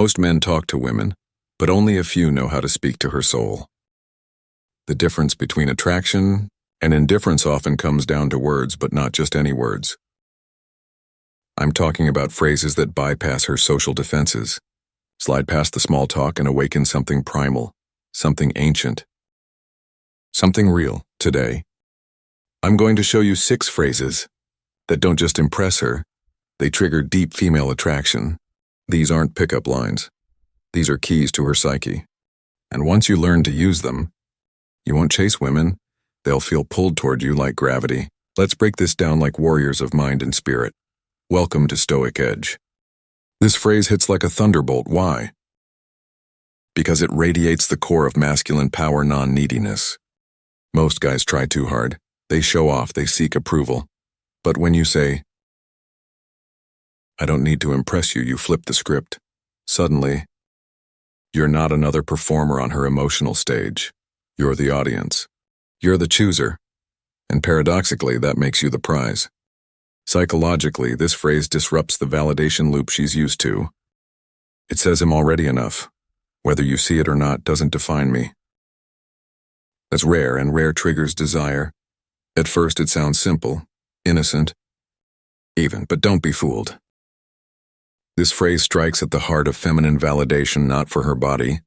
Most men talk to women, but only a few know how to speak to her soul. The difference between attraction and indifference often comes down to words, but not just any words. I'm talking about phrases that bypass her social defenses, slide past the small talk and awaken something primal, something ancient, something real. Today, I'm going to show you 6 phrases that don't just impress her, they trigger deep female attraction. These aren't pickup lines. These are keys to her psyche. And once you learn to use them, you won't chase women. They'll feel pulled toward you like gravity. Let's break this down like warriors of mind and spirit. Welcome to StoicEdge. This phrase hits like a thunderbolt. Why? Because it radiates the core of masculine power, non-neediness. Most guys try too hard. They show off, they seek approval. But when you say, "I don't need to impress you," you flip the script. Suddenly, you're not another performer on her emotional stage. You're the audience. You're the chooser. And paradoxically, that makes you the prize. Psychologically, this phrase disrupts the validation loop she's used to. It says, "I'm already enough. Whether you see it or not doesn't define me." That's rare, and rare triggers desire. At first, it sounds simple, innocent, even, but don't be fooled. This phrase strikes at the heart of feminine validation, not for her body,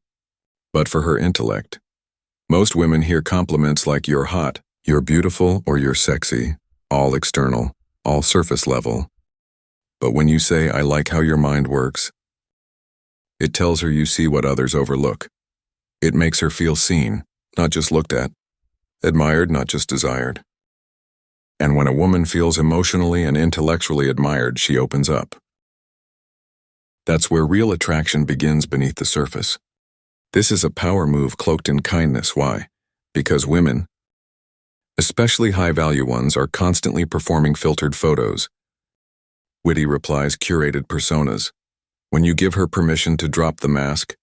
but for her intellect. Most women hear compliments like "you're hot," "you're beautiful," or "you're sexy," all external, all surface level. But when you say, "I like how your mind works," it tells her you see what others overlook. It makes her feel seen, not just looked at, admired, not just desired. And when a woman feels emotionally and intellectually admired, she opens up. That's where real attraction begins, beneath the surface. This is a power move cloaked in kindness. Why? Because women, especially high-value ones, are constantly performing filtered photos, witty replies, curated personas. When you give her permission to drop the mask,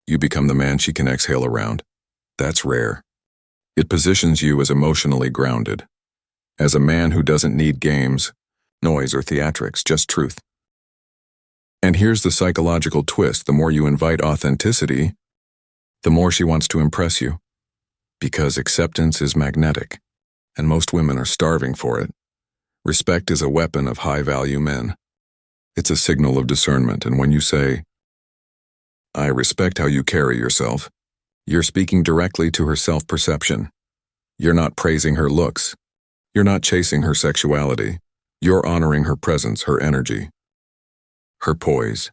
you become the man she can exhale around. That's rare. It positions you as emotionally grounded, as a man who doesn't need games, noise, or theatrics, just truth. And here's the psychological twist: the more you invite authenticity, the more she wants to impress you. Because acceptance is magnetic, and most women are starving for it. Respect is a weapon of high-value men. It's a signal of discernment, and when you say, "I respect how you carry yourself," you're speaking directly to her self-perception. You're not praising her looks. You're not chasing her sexuality. You're honoring her presence, her energy, her poise.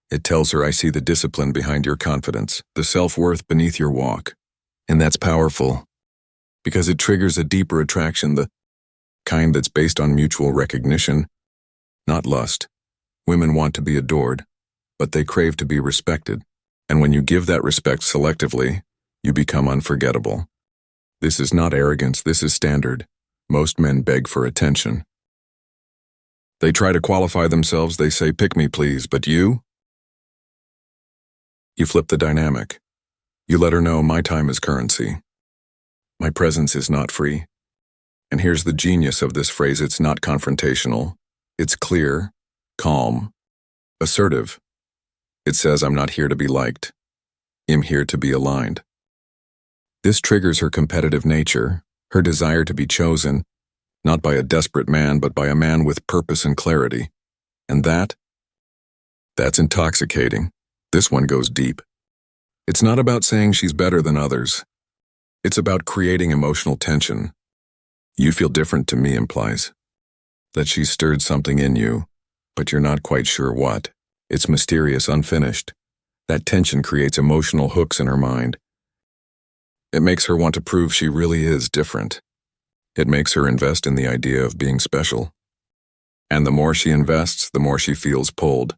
It tells her, "I see the discipline behind your confidence, the self-worth beneath your walk." And that's powerful, because it triggers a deeper attraction, the kind that's based on mutual recognition, not lust. Women want to be adored, but they crave to be respected. And when you give that respect selectively, you become unforgettable. This is not arrogance, this is standard. Most men beg for attention. They try to qualify themselves, they say, "Pick me, please," but you flip the dynamic. You let her know, "My time is currency. My presence is not free." And here's the genius of this phrase: it's not confrontational. It's clear, calm, assertive. It says, "I'm not here to be liked. I'm here to be aligned." This triggers her competitive nature, her desire to be chosen, not by a desperate man, but by a man with purpose and clarity. And that's intoxicating. This one goes deep. It's not about saying she's better than others. It's about creating emotional tension. "You feel different to me" implies that she's stirred something in you, but you're not quite sure what. It's mysterious, unfinished. That tension creates emotional hooks in her mind. It makes her want to prove she really is different. It makes her invest in the idea of being special. And the more she invests, the more she feels pulled.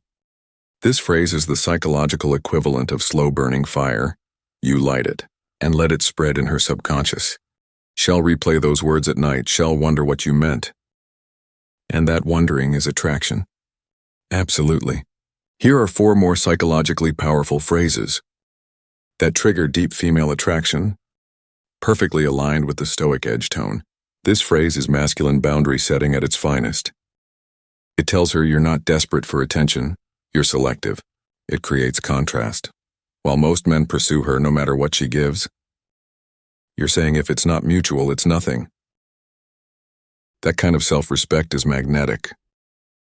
This phrase is the psychological equivalent of slow-burning fire. You light it, and let it spread in her subconscious. She'll replay those words at night. She'll wonder what you meant. And that wondering is attraction. Absolutely. Here are 4 more psychologically powerful phrases that trigger deep female attraction, perfectly aligned with the Stoic edge tone. This phrase is masculine boundary setting at its finest. It tells her you're not desperate for attention, you're selective. It creates contrast. While most men pursue her no matter what she gives, you're saying if it's not mutual, it's nothing. That kind of self-respect is magnetic.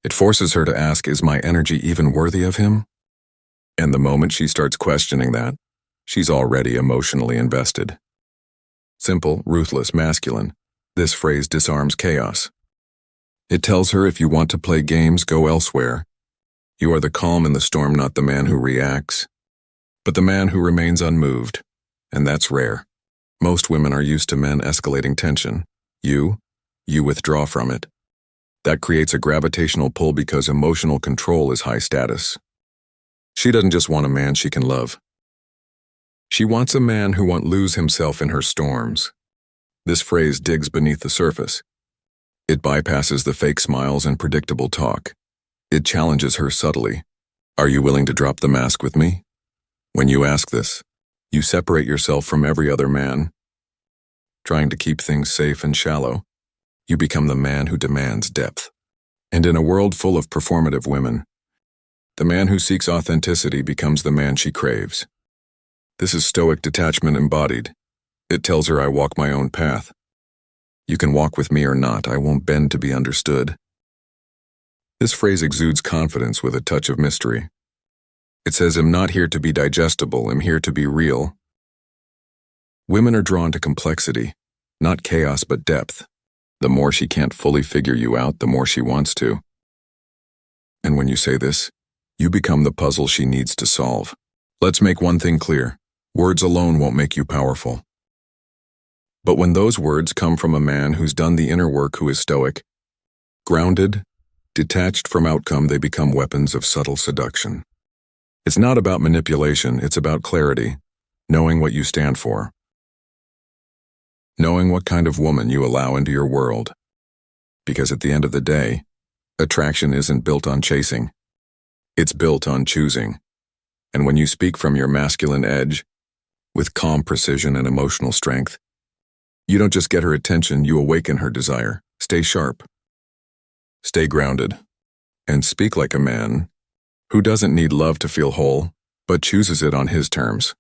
It forces her to ask, is my energy even worthy of him? And the moment she starts questioning that, she's already emotionally invested. Simple, ruthless, masculine. This phrase disarms chaos. It tells her if you want to play games, go elsewhere. You are the calm in the storm, not the man who reacts, but the man who remains unmoved, and that's rare. Most women are used to men escalating tension. You withdraw from it. That creates a gravitational pull because emotional control is high status. She doesn't just want a man she can love. She wants a man who won't lose himself in her storms. This phrase digs beneath the surface. It bypasses the fake smiles and predictable talk. It challenges her subtly. Are you willing to drop the mask with me? When you ask this, you separate yourself from every other man. Trying to keep things safe and shallow, you become the man who demands depth. And in a world full of performative women, the man who seeks authenticity becomes the man she craves. This is Stoic detachment embodied. It tells her I walk my own path. You can walk with me or not, I won't bend to be understood. This phrase exudes confidence with a touch of mystery. It says, I'm not here to be digestible, I'm here to be real. Women are drawn to complexity, not chaos but depth. The more she can't fully figure you out, the more she wants to. And when you say this, you become the puzzle she needs to solve. Let's make one thing clear. Words alone won't make you powerful. But when those words come from a man who's done the inner work, who is stoic, grounded, detached from outcome, they become weapons of subtle seduction. It's not about manipulation, it's about clarity, knowing what you stand for, knowing what kind of woman you allow into your world. Because at the end of the day, attraction isn't built on chasing, it's built on choosing. And when you speak from your masculine edge, with calm precision and emotional strength, you don't just get her attention, you awaken her desire. Stay sharp, stay grounded, and speak like a man who doesn't need love to feel whole, but chooses it on his terms.